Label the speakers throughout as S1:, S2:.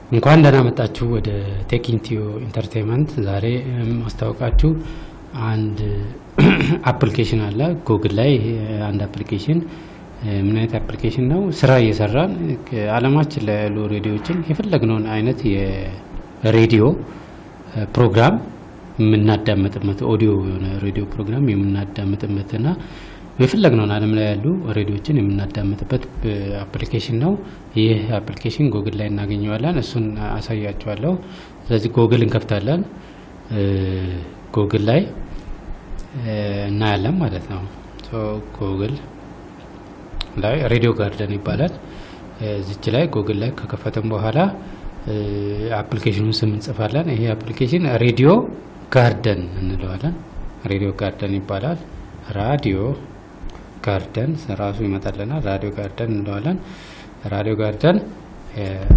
S1: እንኳን ደህና መጣችሁ ወደ ቴክኢንቲዮ ኢንተርቴይንመንት። ዛሬ ማስተዋወቃችሁ አንድ አፕሊኬሽን አለ ጉግል ላይ። አንድ አፕሊኬሽን ምን አይነት አፕሊኬሽን ነው? ስራ እየሰራን አለማችን ላይ ያሉ ሬዲዮችን የፈለግነውን አይነት የሬዲዮ ፕሮግራም የምናዳምጥበት ኦዲዮ የሆነ ሬዲዮ ፕሮግራም የምናዳምጥበትና የፈለግነውን ዓለም ላይ ያሉ ሬዲዮችን የምናዳምጥበት አፕሊኬሽን ነው። ይህ አፕሊኬሽን ጉግል ላይ እናገኘዋለን። እሱን አሳያችኋለሁ። ስለዚህ ጉግል እንከፍታለን። ጉግል ላይ እናያለን ማለት ነው። ጉግል ላይ ሬዲዮ ጋርደን ይባላል። እዚች ላይ ጉግል ላይ ከከፈተን በኋላ አፕሊኬሽኑን ስም እንጽፋለን። ይሄ አፕሊኬሽን ሬዲዮ ጋርደን እንለዋለን። ሬዲዮ ጋርደን ይባላል። ራዲዮ ጋርደን ራሱ ይመጣልናል። ራዲዮ ጋርደን እንለዋለን። ራዲዮ ጋርደን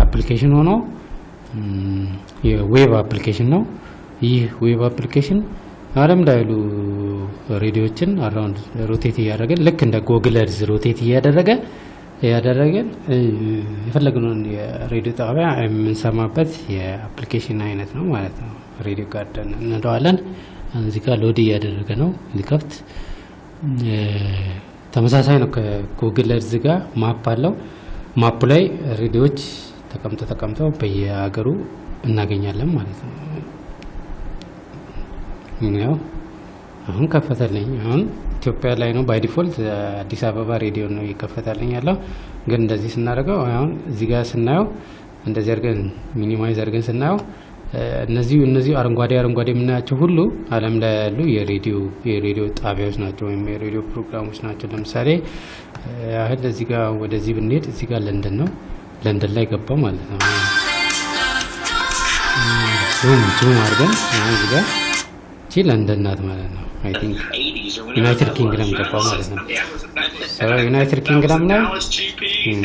S1: አፕሊኬሽን ሆኖ የዌብ አፕሊኬሽን ነው። ይህ ዌብ አፕሊኬሽን ዓለም ላይ ያሉ ሬዲዮችን አራውንድ ሮቴት እያደረገ ልክ እንደ ጉግል እርዝ ሮቴት እያደረገን የፈለግነውን የሬዲዮ ጣቢያ የምንሰማበት የአፕሊኬሽን አይነት ነው ማለት ነው። ሬዲዮ ጋርደን እንለዋለን። እዚህ ጋር ሎድ እያደረገ ነው ሊከፍት። ተመሳሳይ ነው ከጉግል እርዝ ጋር ማፕ አለው። ማፑ ላይ ሬዲዮዎች ተቀምጠው በየሀገሩ እናገኛለን ማለት ነው። ያው አሁን ከፈተልኝ። አሁን ኢትዮጵያ ላይ ነው ባይ ዲፎልት አዲስ አበባ ሬዲዮ ነው እየከፈተልኝ ያለው። ግን እንደዚህ ስናደርገው አሁን እዚህ ጋር ስናየው እንደዚህ አድርገን ሚኒማይዝ አድርገን ስናየው እነዚህ አረንጓዴ የምናያቸው ሁሉ ዓለም ላይ ያሉ የሬዲዮ ጣቢያዎች ናቸው ወይም የሬዲዮ ፕሮግራሞች ናቸው። ለምሳሌ አሁን እዚህ ጋር ወደዚህ ብንሄድ እዚህ ጋር ለንደን ነው። ለንደን ላይ ገባ ማለት ነው። ዙም አድርገን አሁን እዚህ ጋር እቺ ለንደን ናት ማለት ነው። አይ ቲንክ ዩናይትድ ኪንግደም ገባ ማለት ነው። ዩናይትድ ኪንግደም ላይ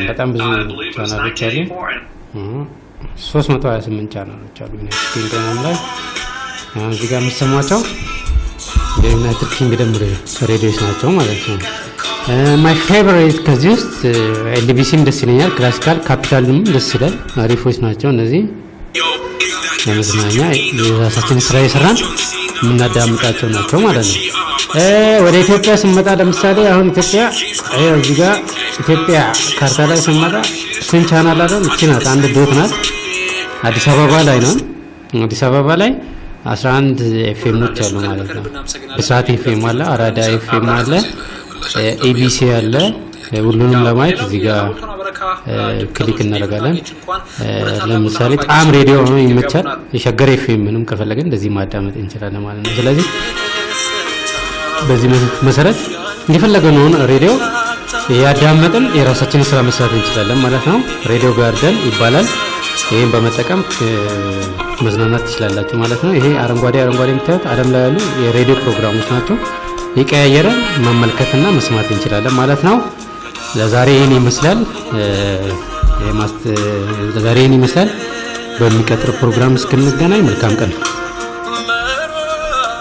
S1: በጣም ብዙ ቻናሎች አሉ። 328 ቻናሎች አሉ ዩናይትድ ኪንግደም ላይ። አሁን እዚህ ጋር የምትሰሟቸው የዩናይትድ ኪንግደም ሬዲዮዎች ናቸው ማለት ነው። ማይ ፌቨሪት ከዚህ ውስጥ ኤልቢሲም ደስ ይለኛል። ክላሲካል ካፒታልም ደስ ይላል። አሪፎች ናቸው እነዚህ። ለመዝናኛ የራሳችን ስራ የሰራን የምናዳምጣቸው ናቸው ማለት ነው። ወደ ኢትዮጵያ ስንመጣ ለምሳሌ አሁን ኢትዮጵያ እዚህ ጋር ኢትዮጵያ ካርታ ላይ ስንመጣ ስንት ቻናል አለ? እቺ ናት፣ አንድ ዶት ናት። አዲስ አበባ ላይ ነው። አዲስ አበባ ላይ 11 ኤፍኤሞች አሉ ማለት ነው። ብስራት ኤፍኤም አለ፣ አራዳ ኤፍኤም አለ፣ ኤቢሲ አለ። ሁሉንም ለማየት እዚህ ጋር ክሊክ እናደርጋለን። ለምሳሌ ጣም ሬዲዮ ነው ይመቻል። የሸገር ኤፍኤም ምንም ከፈለገን እንደዚህ ማዳመጥ እንችላለን ማለት ነው። ስለዚህ በዚህ መሰረት የፈለገነውን ሬዲዮ ያዳመጥን የራሳችንን ስራ መስራት እንችላለን ማለት ነው። ሬዲዮ ጋርደን ይባላል። ይሄን በመጠቀም መዝናናት ትችላላችሁ ማለት ነው። ይሄ አረንጓዴ የምታዩት ዓለም ላይ ያሉ የሬዲዮ ፕሮግራሞች ናቸው። የቀያየረ መመልከትና መስማት እንችላለን ማለት ነው። ለዛሬ ይሄን ይመስላል። በሚቀጥለው ፕሮግራም እስክንገናኝ መልካም ቀን።